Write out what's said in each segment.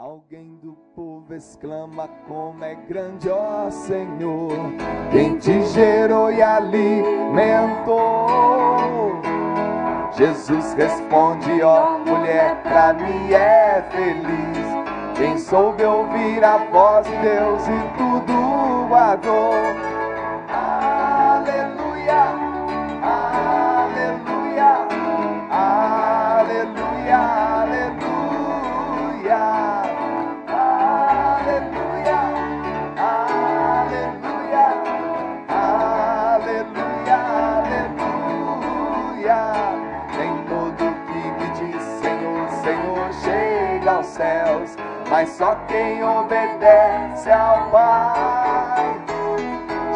Alguém do povo exclama: como é grande, ó Senhor, quem te gerou e alimentou. Jesus responde: ó mulher, pra mim é feliz quem soube ouvir a voz de Deus e tudo guardou. Aleluia, aleluia, aleluia, aleluia. Céus, mas só quem obedece ao Pai.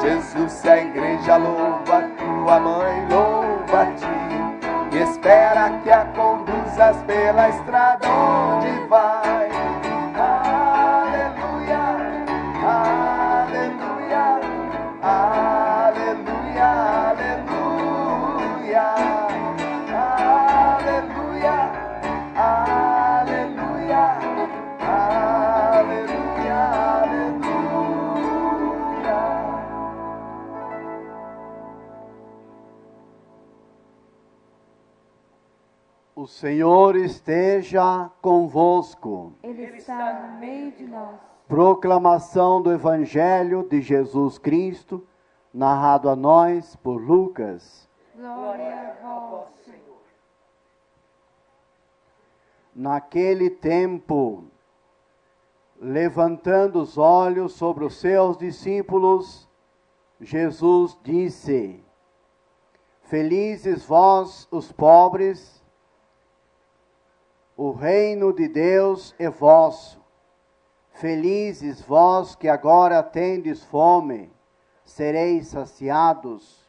Jesus, se a igreja louva, tua mãe louva-te, e espera que a conduzas pela estrada onde vai. Aleluia, aleluia, aleluia, aleluia, aleluia, aleluia, aleluia, aleluia. O Senhor esteja convosco. Ele está no meio de nós. Proclamação do Evangelho de Jesus Cristo, narrado a nós por Lucas. Glória a vós, Senhor. Naquele tempo, levantando os olhos sobre os seus discípulos, Jesus disse: felizes vós, os pobres, o reino de Deus é vosso. Felizes vós que agora tendes fome, sereis saciados.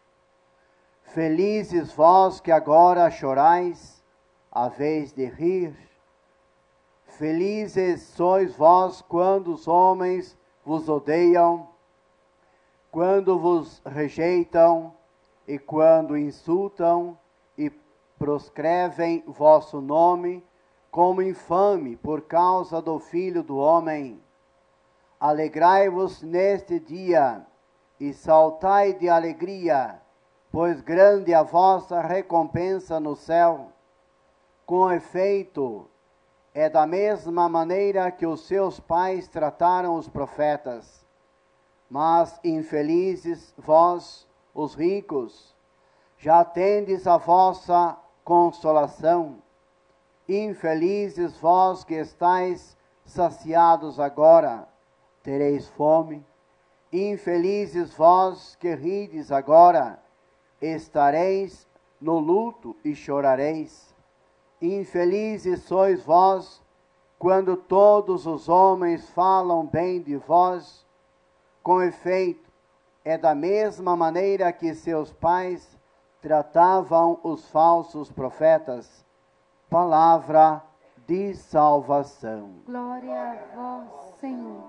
Felizes vós que agora chorais, haveis de rir. Felizes sois vós quando os homens vos odeiam, quando vos rejeitam e quando insultam e proscrevem vosso nome como infame por causa do Filho do Homem. Alegrai-vos neste dia e saltai de alegria, pois grande é a vossa recompensa no céu. Com efeito, é da mesma maneira que os seus pais trataram os profetas. Mas infelizes vós, os ricos, já tendes a vossa consolação. Infelizes vós que estáis saciados agora, tereis fome. Infelizes vós que rides agora, estareis no luto e chorareis. Infelizes sois vós quando todos os homens falam bem de vós. Com efeito, é da mesma maneira que seus pais tratavam os falsos profetas. Palavra de salvação. Glória a vós, Senhor.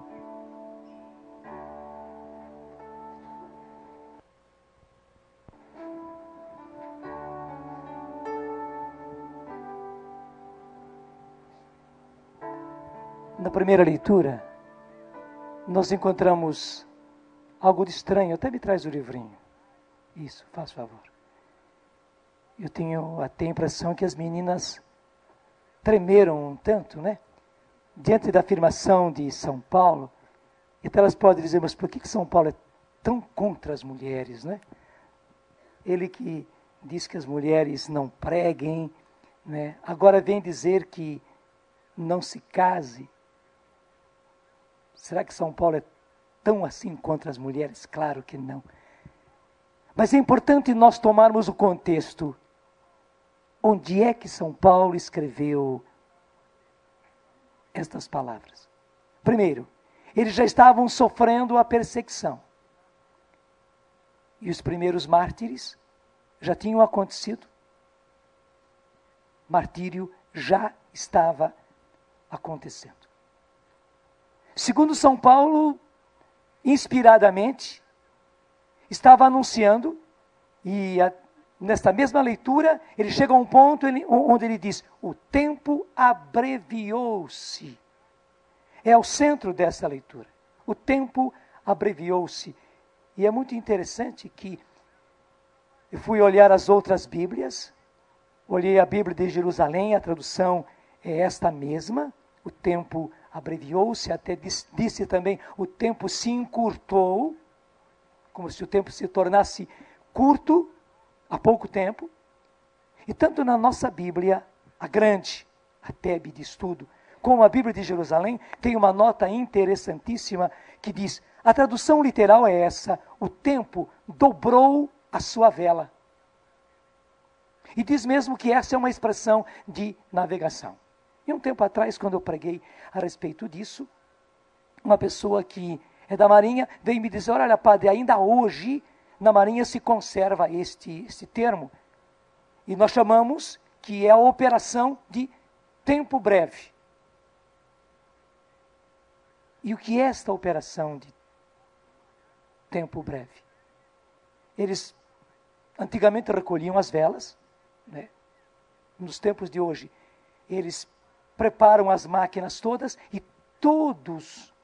Na primeira leitura, nós encontramos algo de estranho. Até me traz o livrinho. Isso, faz favor. Eu tenho até a impressão que as meninas tremeram um tanto, né? Diante da afirmação de São Paulo. Então elas podem dizer, mas por que São Paulo é tão contra as mulheres, né? Ele que diz que as mulheres não preguem, né? Agora vem dizer que não se case. Será que São Paulo é tão assim contra as mulheres? Claro que não. Mas é importante nós tomarmos o contexto. Onde é que São Paulo escreveu estas palavras? Primeiro, eles já estavam sofrendo a perseguição. E os primeiros mártires já tinham acontecido. Martírio já estava acontecendo. Segundo São Paulo, inspiradamente, estava anunciando, e nesta mesma leitura, ele chega a um ponto onde ele diz: o tempo abreviou-se. é o centro dessa leitura. O tempo abreviou-se. E é muito interessante que eu fui olhar as outras Bíblias, olhei a Bíblia de Jerusalém, a tradução é esta mesma, o tempo abreviou-se, até disse também, o tempo se encurtou, como se o tempo se tornasse curto há pouco tempo. E tanto na nossa Bíblia, a grande, a Tebe de estudo, como a Bíblia de Jerusalém, tem uma nota interessantíssima que diz, a tradução literal é essa, o tempo dobrou a sua vela. E diz mesmo que essa é uma expressão de navegação. E um tempo atrás, quando eu preguei a respeito disso, uma pessoa que é da Marinha veio me dizer, olha padre, ainda hoje na Marinha se conserva este termo. E nós chamamos que é a operação de tempo breve. E o que é esta operação de tempo breve? Eles antigamente recolhiam as velas, né? Nos tempos de hoje, eles preparam as máquinas todas e todos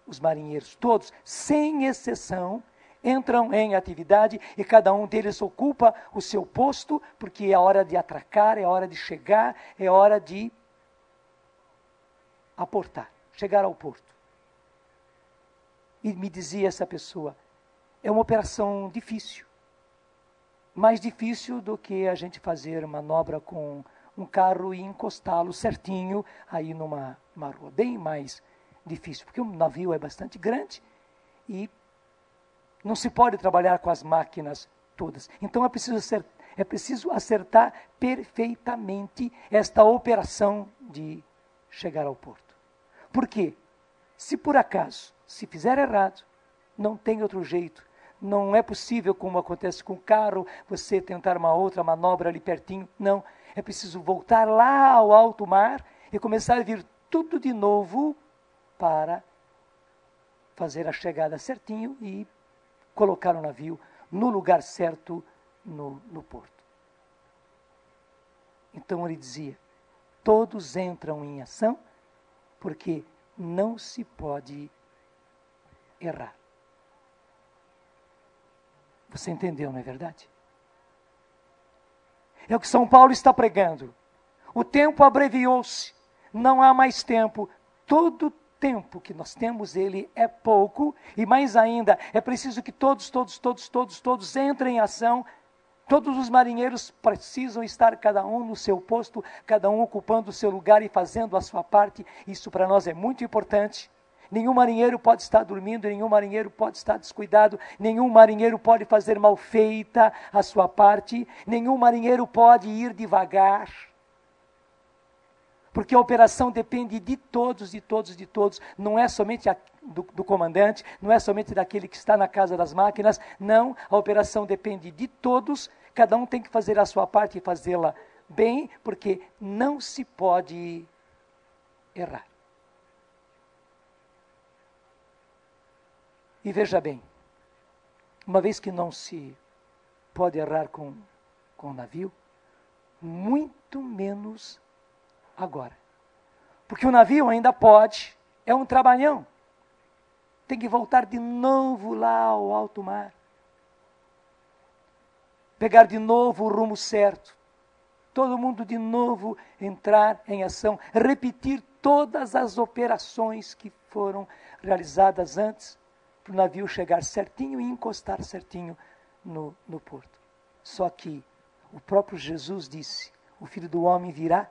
os marinheiros, todos, sem exceção, entram em atividade e cada um deles ocupa o seu posto, porque é hora de atracar, é hora de chegar, é hora de aportar, chegar ao porto. E me dizia essa pessoa, é uma operação difícil, mais difícil do que a gente fazer manobra com um carro e encostá-lo certinho aí numa rua, bem mais difícil, porque um navio é bastante grande e não se pode trabalhar com as máquinas todas. Então é preciso acertar perfeitamente esta operação de chegar ao porto. Por quê? Se por acaso, se fizer errado, não tem outro jeito. Não é possível, como acontece com o carro, você tentar uma outra manobra ali pertinho. Não, é preciso voltar lá ao alto mar e começar a vir tudo de novo para fazer a chegada certinho e colocar o navio no lugar certo no porto. Então ele dizia, todos entram em ação porque não se pode errar. Você entendeu, não é verdade? É o que São Paulo está pregando. O tempo abreviou-se, não há mais tempo. Todo tempo que nós temos, ele é pouco, e mais ainda, é preciso que todos entrem em ação. Todos os marinheiros precisam estar cada um no seu posto, cada um ocupando o seu lugar e fazendo a sua parte. Isso para nós é muito importante. Nenhum marinheiro pode estar dormindo, nenhum marinheiro pode estar descuidado, nenhum marinheiro pode fazer mal feita a sua parte, nenhum marinheiro pode ir devagar. Porque a operação depende de todos, não é somente do comandante, não é somente daquele que está na casa das máquinas, não, a operação depende de todos, cada um tem que fazer a sua parte e fazê-la bem, porque não se pode errar. E veja bem, uma vez que não se pode errar com o navio, muito menos agora. Porque o navio ainda pode, é um trabalhão. Tem que voltar de novo lá ao alto mar. Pegar de novo o rumo certo. Todo mundo de novo entrar em ação. Repetir todas as operações que foram realizadas antes, para o navio chegar certinho e encostar certinho no porto. Só que o próprio Jesus disse, o Filho do Homem virá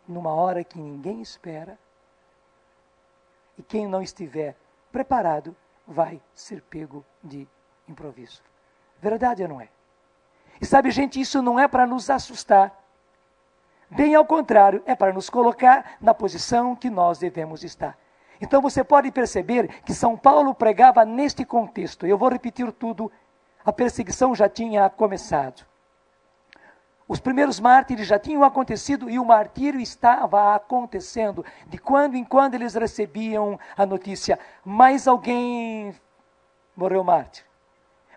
numa hora que ninguém espera, e quem não estiver preparado vai ser pego de improviso. Verdade ou não é? E sabe, gente, isso não é para nos assustar. Bem ao contrário, é para nos colocar na posição que nós devemos estar. Então você pode perceber que São Paulo pregava neste contexto. Eu vou repetir tudo. A perseguição já tinha começado. Os primeiros mártires já tinham acontecido e o martírio estava acontecendo. De quando em quando eles recebiam a notícia, mais alguém morreu mártir.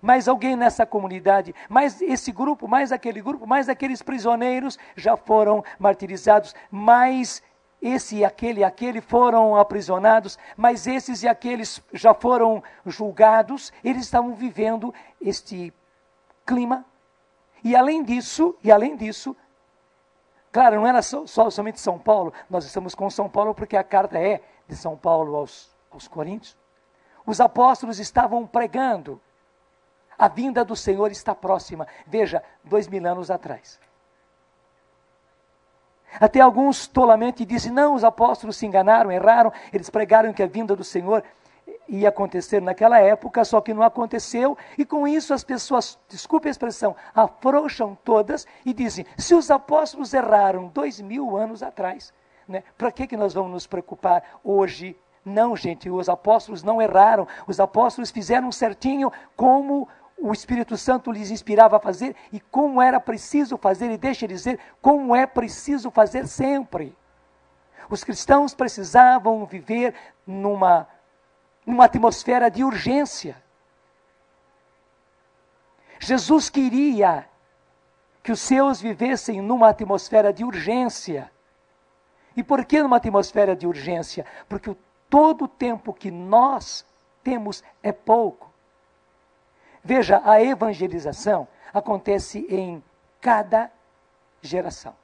Mais alguém nessa comunidade, mais esse grupo, mais aquele grupo, mais aqueles prisioneiros já foram martirizados, mais esse e aquele foram aprisionados, mas esses e aqueles já foram julgados. Eles estavam vivendo este clima. E além disso, claro, não era somente São Paulo, nós estamos com São Paulo porque a carta é de São Paulo aos Coríntios. Os apóstolos estavam pregando, a vinda do Senhor está próxima. Veja, 2000 anos atrás. Até alguns tolamente dizem, não, os apóstolos se enganaram, erraram, eles pregaram que a vinda do Senhor ia acontecer naquela época, só que não aconteceu, e com isso as pessoas, desculpe a expressão, afrouxam todas e dizem, se os apóstolos erraram 2000 anos atrás, né, para que nós vamos nos preocupar hoje? Não, gente, os apóstolos não erraram, os apóstolos fizeram certinho como o Espírito Santo lhes inspirava a fazer e como era preciso fazer, e deixa eu dizer, como é preciso fazer sempre. Os cristãos precisavam viver numa atmosfera de urgência. Jesus queria que os seus vivessem numa atmosfera de urgência. E por que numa atmosfera de urgência? Porque todo o tempo que nós temos é pouco. Veja, a evangelização acontece em cada geração.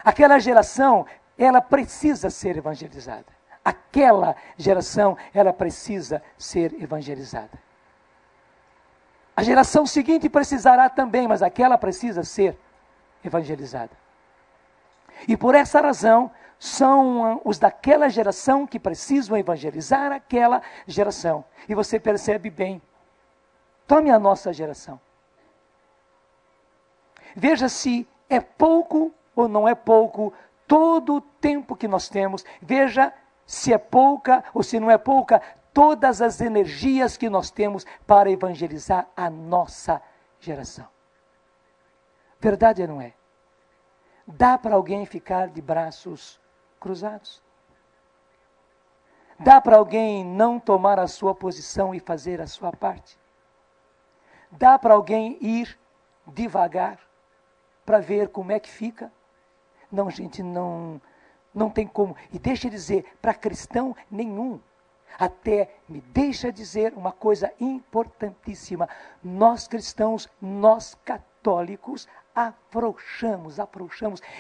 Aquela geração, ela precisa ser evangelizada. Aquela geração, ela precisa ser evangelizada. A geração seguinte precisará também, mas aquela precisa ser evangelizada. E por essa razão, são os daquela geração que precisam evangelizar aquela geração. E você percebe bem. Tome a nossa geração. Veja se é pouco ou não é pouco todo o tempo que nós temos. Veja se é pouca ou se não é pouca todas as energias que nós temos para evangelizar a nossa geração. Verdade ou não é? Dá para alguém ficar de braços cruzados? Dá para alguém não tomar a sua posição e fazer a sua parte? Dá para alguém ir devagar para ver como é que fica? Não, gente, não tem como. E deixa eu dizer, para cristão nenhum. Até me deixa dizer uma coisa importantíssima. Nós cristãos, nós católicos, afrouxamos,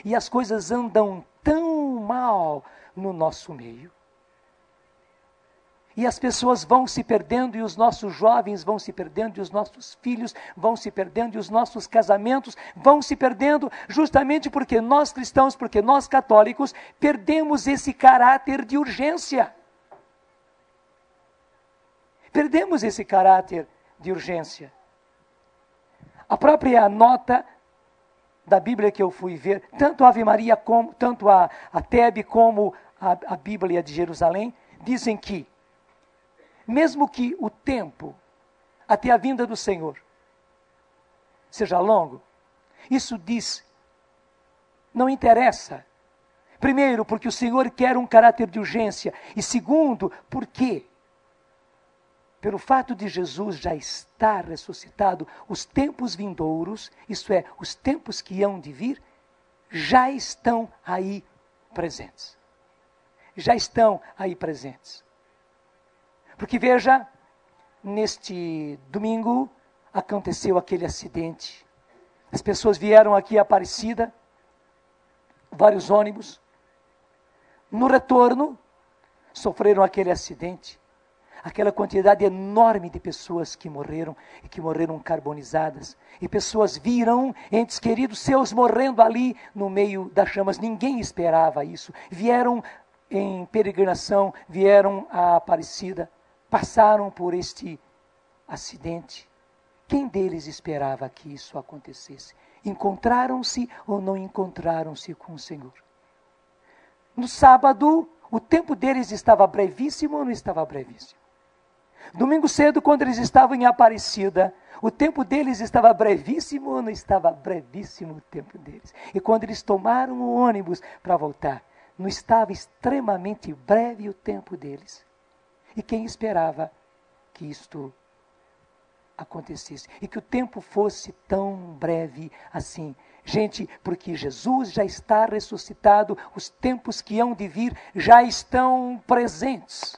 e as coisas andam tão mal no nosso meio. E as pessoas vão se perdendo, e os nossos jovens vão se perdendo, e os nossos filhos vão se perdendo, e os nossos casamentos vão se perdendo, justamente porque nós cristãos, porque nós católicos, perdemos esse caráter de urgência. Perdemos esse caráter de urgência. A própria nota da Bíblia que eu fui ver, tanto a Ave Maria, tanto a Tebe como a Bíblia de Jerusalém, dizem que, mesmo que o tempo até a vinda do Senhor seja longo, isso diz, não interessa. Primeiro, porque o Senhor quer um caráter de urgência. E segundo, porque, pelo fato de Jesus já estar ressuscitado, os tempos vindouros, isto é, os tempos que hão de vir, já estão aí presentes. Já estão aí presentes. Porque veja, neste domingo aconteceu aquele acidente. As pessoas vieram aqui a Aparecida, vários ônibus. No retorno, sofreram aquele acidente. Aquela quantidade enorme de pessoas que morreram, e que morreram carbonizadas. E pessoas viram entes queridos seus morrendo ali no meio das chamas. Ninguém esperava isso. Vieram em peregrinação, vieram a Aparecida, passaram por este acidente. Quem deles esperava que isso acontecesse? Encontraram-se ou não encontraram-se com o Senhor? No sábado, o tempo deles estava brevíssimo ou não estava brevíssimo? Domingo cedo, quando eles estavam em Aparecida, o tempo deles estava brevíssimo ou não estava brevíssimo o tempo deles? E quando eles tomaram o ônibus para voltar, não estava extremamente breve o tempo deles? E quem esperava que isto acontecesse. E que o tempo fosse tão breve assim. Gente, porque Jesus já está ressuscitado, os tempos que hão de vir já estão presentes.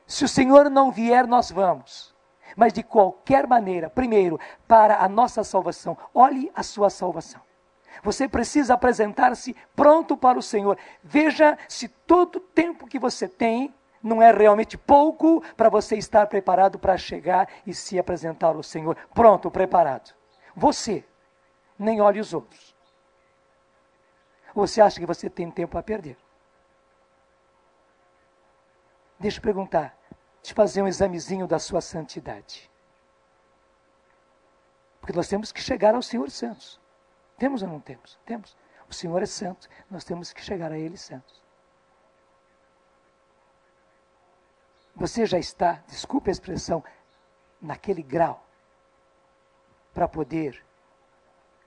Se o Senhor não vier, nós vamos. Mas de qualquer maneira, primeiro, para a nossa salvação, olhe a sua salvação. Você precisa apresentar-se pronto para o Senhor. Veja se todo o tempo que você tem não é realmente pouco para você estar preparado para chegar e se apresentar ao Senhor. Pronto, preparado. Você, nem olhe os outros. Você acha que você tem tempo a perder? Deixa eu perguntar, deixa eu fazer um examezinho da sua santidade. Porque nós temos que chegar ao Senhor santos. Temos ou não temos? Temos. O Senhor é santo, nós temos que chegar a Ele santos. Você já está, desculpe a expressão, naquele grau para poder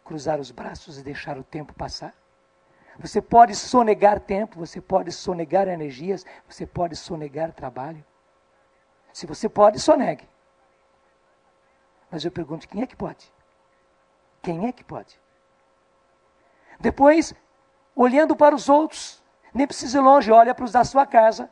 cruzar os braços e deixar o tempo passar? Você pode sonegar tempo, você pode sonegar energias, você pode sonegar trabalho. Se você pode, sonegue. Mas eu pergunto, quem é que pode? Quem é que pode? Depois, olhando para os outros, nem precisa ir longe, olha para os da sua casa.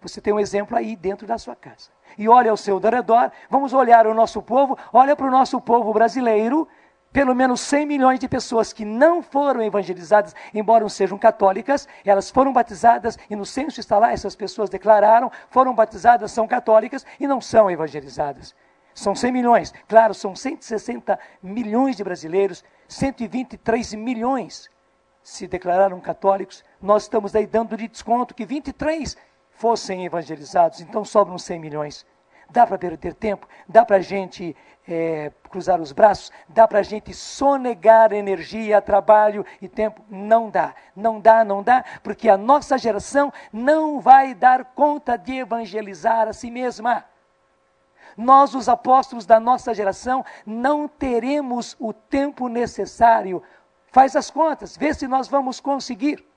Você tem um exemplo aí dentro da sua casa. E olha ao seu redor, vamos olhar o nosso povo, olha para o nosso povo brasileiro, pelo menos 100 milhões de pessoas que não foram evangelizadas, embora não sejam católicas, elas foram batizadas e no censo está lá, essas pessoas declararam, foram batizadas, são católicas e não são evangelizadas. São 100 milhões, claro, são 160 milhões de brasileiros, 123 milhões se declararam católicos, nós estamos aí dando de desconto que 23 fossem evangelizados, então sobram 100 milhões. Dá para perder tempo? Dá para a gente cruzar os braços? Dá para a gente sonegar energia, trabalho e tempo? Não dá, não dá, não dá, porque a nossa geração não vai dar conta de evangelizar a si mesma. Nós, os apóstolos da nossa geração, não teremos o tempo necessário. Faz as contas, vê se nós vamos conseguir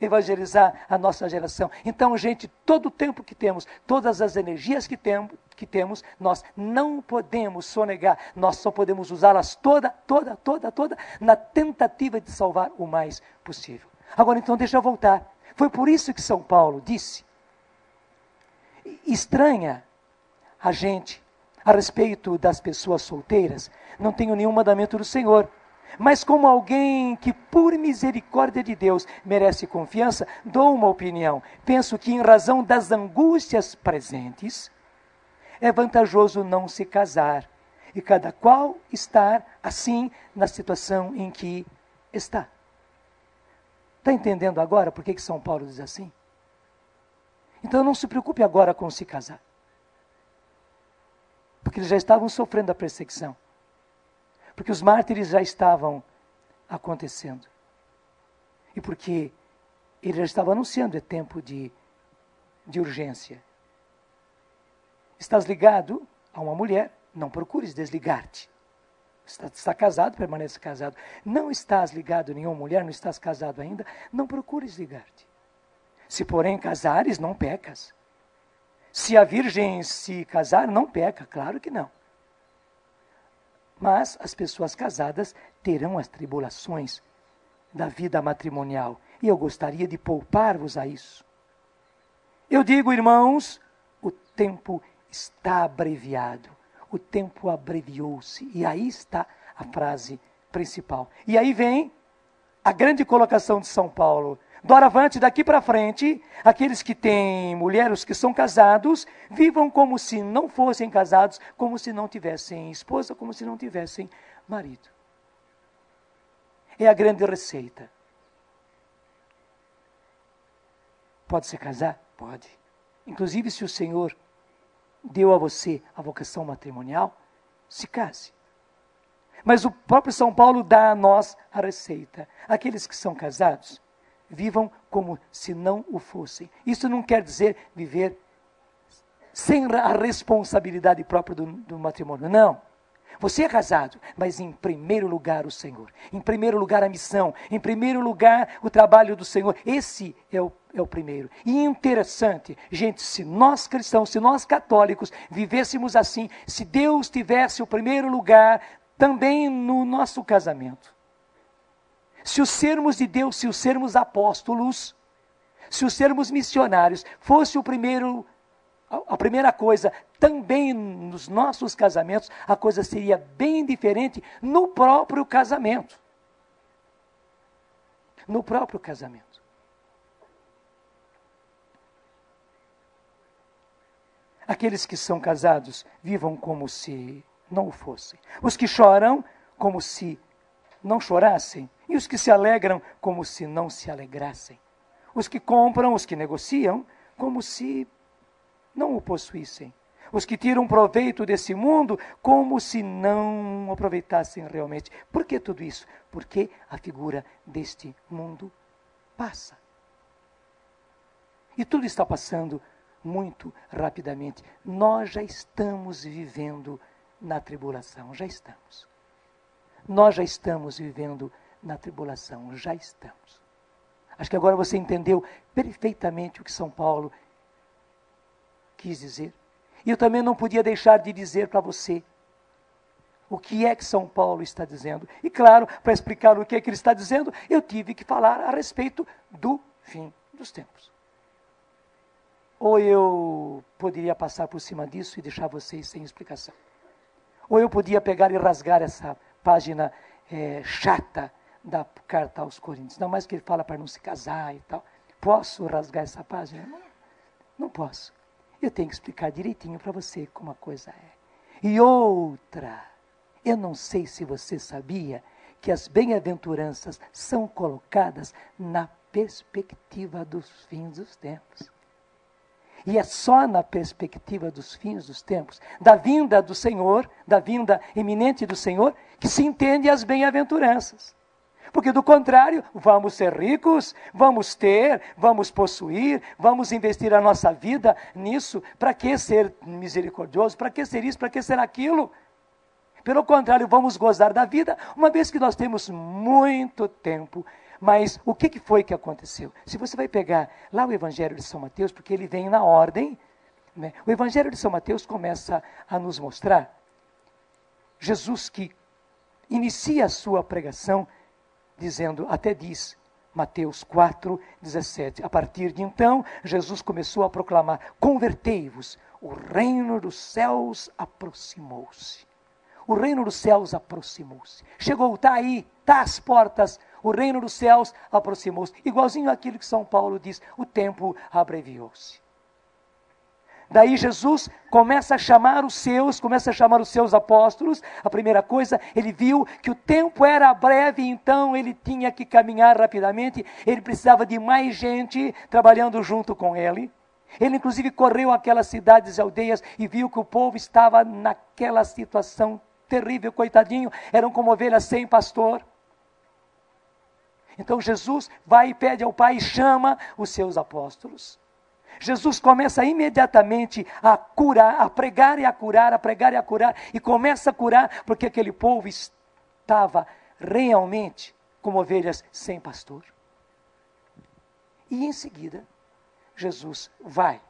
evangelizar a nossa geração. Então, gente, todo o tempo que temos, todas as energias que temos, nós não podemos sonegar, nós só podemos usá-las toda na tentativa de salvar o mais possível. Agora, então, deixa eu voltar. Foi por isso que São Paulo disse, estranha a gente a respeito das pessoas solteiras, não tenho nenhum mandamento do Senhor. Mas como alguém que, por misericórdia de Deus, merece confiança, dou uma opinião. Penso que, em razão das angústias presentes, é vantajoso não se casar. E cada qual estar, assim, na situação em que está. Está entendendo agora por que São Paulo diz assim? Então não se preocupe agora com se casar. Porque eles já estavam sofrendo a perseguição. Porque os mártires já estavam acontecendo. E porque ele já estava anunciando, é tempo de urgência. Estás ligado a uma mulher, não procures desligar-te. Está casado, permanece casado. Não estás ligado a nenhuma mulher, não estás casado ainda, não procures ligar-te. Se porém casares, não pecas. Se a virgem se casar, não peca, claro que não. Mas as pessoas casadas terão as tribulações da vida matrimonial. E eu gostaria de poupar-vos a isso. Eu digo, irmãos, o tempo está abreviado. O tempo abreviou-se. E aí está a frase principal. E aí vem a grande colocação de São Paulo. Doravante, daqui para frente, aqueles que têm mulheres que são casados, vivam como se não fossem casados, como se não tivessem esposa, como se não tivessem marido. É a grande receita. Pode se casar? Pode. Inclusive, se o Senhor deu a você a vocação matrimonial, se case. Mas o próprio São Paulo dá a nós a receita. Aqueles que são casados, vivam como se não o fossem. Isso não quer dizer viver sem a responsabilidade própria do matrimônio, não. Você é casado, mas em primeiro lugar o Senhor. Em primeiro lugar a missão. Em primeiro lugar o trabalho do Senhor. Esse é o primeiro. E interessante, gente, se nós cristãos, se nós católicos vivêssemos assim, se Deus tivesse o primeiro lugar também no nosso casamento. Se os sermos de Deus, se os sermos apóstolos, se os sermos missionários, fosse a primeira coisa, também nos nossos casamentos, a coisa seria bem diferente no próprio casamento. No próprio casamento. Aqueles que são casados, vivam como se não o fossem. Os que choram, como se não chorassem. E os que se alegram, como se não se alegrassem. Os que compram, os que negociam, como se não o possuíssem. Os que tiram proveito desse mundo, como se não aproveitassem realmente. Por que tudo isso? Porque a figura deste mundo passa. E tudo está passando muito rapidamente. Nós já estamos vivendo na tribulação, já estamos. Nós já estamos vivendo na tribulação, já estamos. Acho que agora você entendeu perfeitamente o que São Paulo quis dizer. E eu também não podia deixar de dizer para você o que é que São Paulo está dizendo. E claro, para explicar o que é que ele está dizendo, eu tive que falar a respeito do fim dos tempos. Ou eu poderia passar por cima disso e deixar vocês sem explicação. Ou eu podia pegar e rasgar essa página chata da carta aos Coríntios. Não mais que ele fala para não se casar e tal. Posso rasgar essa página? Não posso. Eu tenho que explicar direitinho para você como a coisa é. E outra, eu não sei se você sabia que as bem-aventuranças são colocadas na perspectiva dos fins dos tempos. E é só na perspectiva dos fins dos tempos, da vinda do Senhor, da vinda iminente do Senhor, que se entende as bem-aventuranças. Porque do contrário, vamos ser ricos, vamos ter, vamos possuir, vamos investir a nossa vida nisso. Para que ser misericordioso? Para que ser isso? Para que ser aquilo? Pelo contrário, vamos gozar da vida, uma vez que nós temos muito tempo. Mas o que foi que aconteceu? Se você vai pegar lá o Evangelho de São Mateus, porque ele vem na ordem, né? O Evangelho de São Mateus começa a nos mostrar Jesus que inicia a sua pregação dizendo, até diz, Mateus 4, 17. A partir de então, Jesus começou a proclamar, convertei-vos, o reino dos céus aproximou-se. O reino dos céus aproximou-se. Chegou, está aí, está às portas, o reino dos céus aproximou-se. Igualzinho àquilo que São Paulo diz, o tempo abreviou-se. Daí Jesus começa a chamar os seus apóstolos. A primeira coisa, ele viu que o tempo era breve, então ele tinha que caminhar rapidamente. Ele precisava de mais gente trabalhando junto com ele. Ele inclusive correu aquelas cidades e aldeias e viu que o povo estava naquela situação terrível, coitadinho, eram como ovelhas sem pastor. Então Jesus vai e pede ao Pai e chama os seus apóstolos. Jesus começa imediatamente a curar, a pregar e a curar, a pregar e a curar, e começa a curar porque aquele povo estava realmente como ovelhas sem pastor. E em seguida, Jesus vai,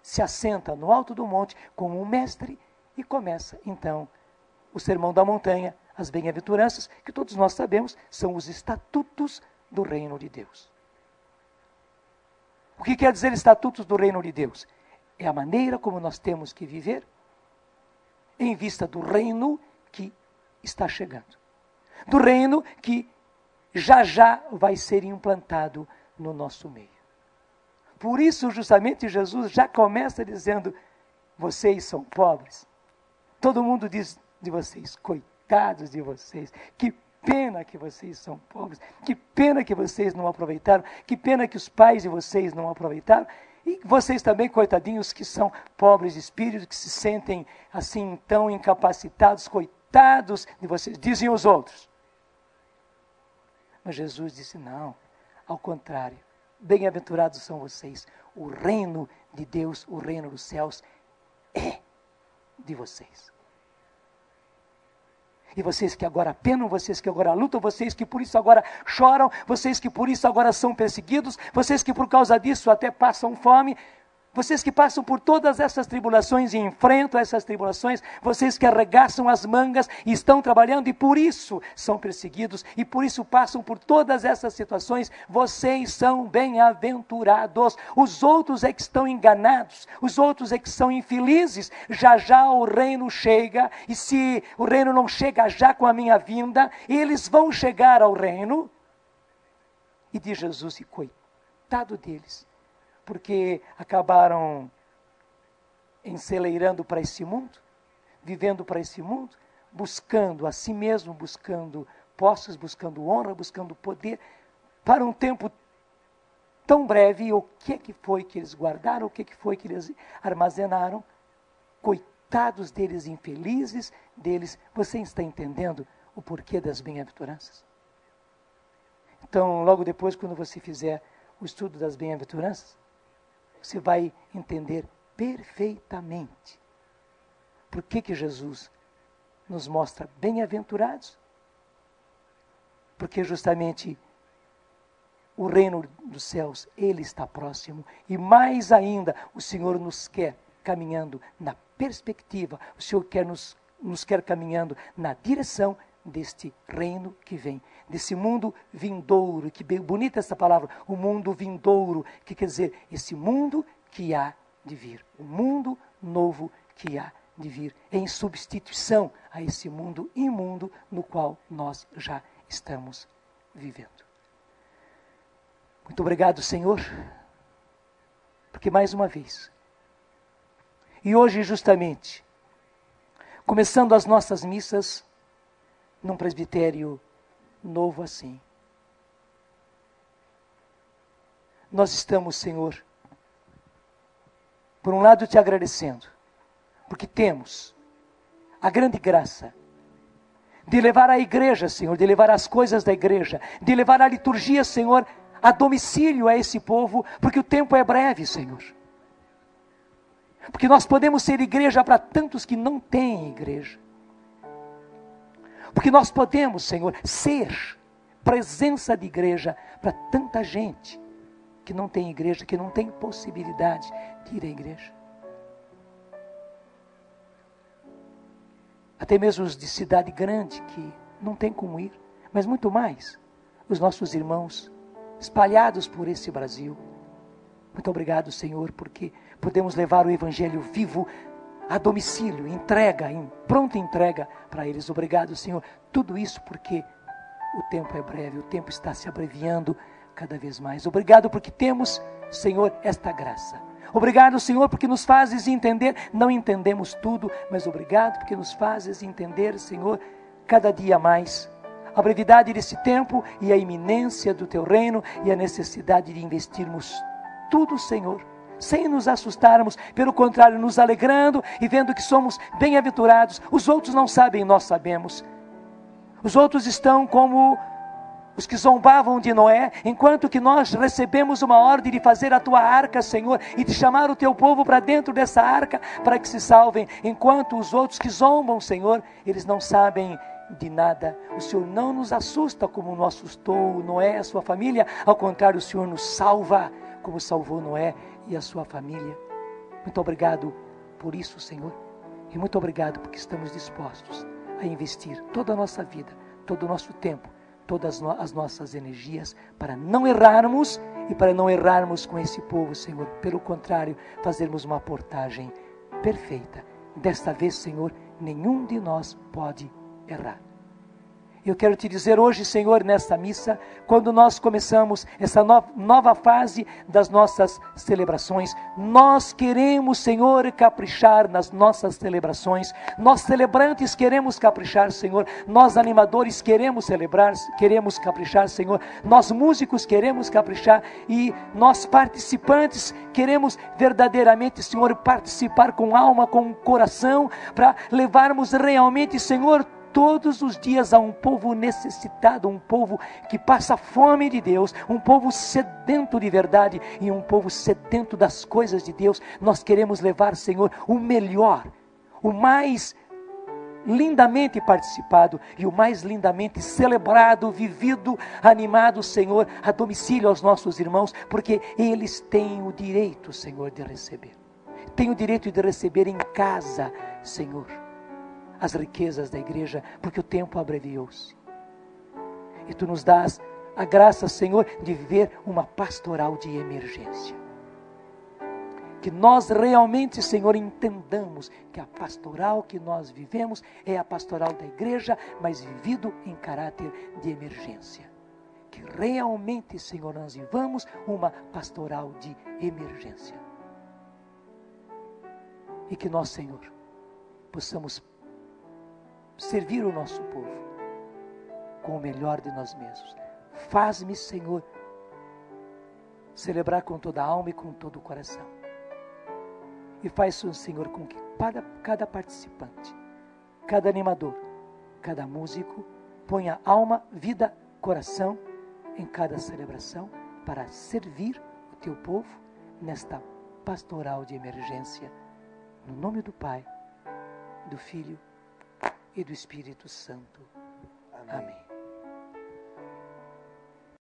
se assenta no alto do monte como um mestre e começa então o Sermão da Montanha, as bem-aventuranças, que todos nós sabemos são os estatutos do reino de Deus. O que quer dizer estatutos do reino de Deus? É a maneira como nós temos que viver em vista do reino que está chegando. Do reino que já vai ser implantado no nosso meio. Por isso, justamente, Jesus já começa dizendo, vocês são pobres. Todo mundo diz de vocês, coitados de vocês, que pena que vocês são pobres, que pena que vocês não aproveitaram, que pena que os pais de vocês não aproveitaram, e vocês também, coitadinhos, que são pobres de espírito, que se sentem assim tão incapacitados, coitados de vocês, dizem os outros. Mas Jesus disse, não, ao contrário, bem-aventurados são vocês, o reino de Deus, o reino dos céus é de vocês. E vocês que agora penam, vocês que agora lutam, vocês que por isso agora choram, vocês que por isso agora são perseguidos, vocês que por causa disso até passam fome, vocês que passam por todas essas tribulações e enfrentam essas tribulações, vocês que arregaçam as mangas e estão trabalhando e por isso são perseguidos e por isso passam por todas essas situações, vocês são bem-aventurados. Os outros é que estão enganados, os outros é que são infelizes. Já já o reino chega, e se o reino não chega já com a minha vinda, eles vão chegar ao reino. E diz Jesus, e coitado deles, porque acabaram enceleirando para esse mundo, vivendo para esse mundo, buscando a si mesmo, buscando posses, buscando honra, buscando poder, para um tempo tão breve. E o que foi que eles guardaram, o que foi que eles armazenaram? Coitados deles, infelizes deles. Você está entendendo o porquê das bem-aventuranças? Então, logo depois, quando você fizer o estudo das bem-aventuranças, você vai entender perfeitamente por que Jesus nos mostra bem-aventurados. Porque justamente o reino dos céus, ele está próximo. E mais ainda, o Senhor nos quer caminhando na perspectiva, o Senhor nos quer caminhando na direção deste reino que vem, desse mundo vindouro, que bem bonita essa palavra, o mundo vindouro, que quer dizer, esse mundo que há de vir, o mundo novo que há de vir, em substituição a esse mundo imundo no qual nós já estamos vivendo. Muito obrigado, Senhor, porque mais uma vez, e hoje justamente, começando as nossas missas, num presbitério novo assim. Nós estamos, Senhor, por um lado te agradecendo, porque temos a grande graça de levar a igreja, Senhor, de levar as coisas da igreja, de levar a liturgia, Senhor, a domicílio a esse povo, porque o tempo é breve, Senhor. Porque nós podemos ser igreja para tantos que não têm igreja. Porque nós podemos, Senhor, ser presença de igreja para tanta gente que não tem igreja, que não tem possibilidade de ir à igreja. Até mesmo os de cidade grande que não tem como ir, mas muito mais os nossos irmãos espalhados por esse Brasil. Muito obrigado, Senhor, porque podemos levar o Evangelho vivo a domicílio, entrega, em pronta entrega para eles. Obrigado, Senhor. Tudo isso porque o tempo é breve, o tempo está se abreviando cada vez mais. Obrigado porque temos, Senhor, esta graça. Obrigado, Senhor, porque nos fazes entender, não entendemos tudo, mas obrigado porque nos fazes entender, Senhor, cada dia mais a brevidade desse tempo e a iminência do Teu reino e a necessidade de investirmos tudo, Senhor, sem nos assustarmos, pelo contrário, nos alegrando e vendo que somos bem-aventurados. Os outros não sabem, nós sabemos. Os outros estão como os que zombavam de Noé, enquanto que nós recebemos uma ordem de fazer a Tua arca, Senhor, e de chamar o Teu povo para dentro dessa arca, para que se salvem, enquanto os outros que zombam, Senhor, eles não sabem de nada. O Senhor não nos assusta como nos assustou Noé e a sua família, ao contrário, o Senhor nos salva, como salvou Noé e a sua família. Muito obrigado por isso, Senhor, e muito obrigado porque estamos dispostos a investir toda a nossa vida, todo o nosso tempo, todas as nossas energias, para não errarmos e para não errarmos com esse povo, Senhor. Pelo contrário, fazermos uma portagem perfeita. Desta vez, Senhor, nenhum de nós pode errar. Eu quero te dizer hoje, Senhor, nesta missa, quando nós começamos essa nova fase das nossas celebrações, nós queremos, Senhor, caprichar nas nossas celebrações. Nós celebrantes queremos caprichar, Senhor. Nós animadores queremos celebrar, queremos caprichar, Senhor. Nós músicos queremos caprichar e nós participantes queremos verdadeiramente, Senhor, participar com alma, com coração, para levarmos realmente, Senhor, todos os dias a um povo necessitado, um povo que passa fome de Deus, um povo sedento de verdade e um povo sedento das coisas de Deus. Nós queremos levar, Senhor, o melhor, o mais lindamente participado e o mais lindamente celebrado, vivido, animado, Senhor, a domicílio aos nossos irmãos, porque eles têm o direito, Senhor, de receber. Têm o direito de receber em casa, Senhor, as riquezas da igreja, porque o tempo abreviou-se. E Tu nos dás a graça, Senhor, de viver uma pastoral de emergência. Que nós realmente, Senhor, entendamos que a pastoral que nós vivemos é a pastoral da igreja, mas vivido em caráter de emergência. Que realmente, Senhor, nós vivamos uma pastoral de emergência. E que nós, Senhor, possamos servir o nosso povo com o melhor de nós mesmos. Faz-me, Senhor, celebrar com toda a alma e com todo o coração. E faz, Senhor, com que cada participante, cada animador, cada músico, ponha alma, vida, coração em cada celebração para servir o Teu povo nesta pastoral de emergência. No nome do Pai, do Filho e do Espírito Santo. Amém.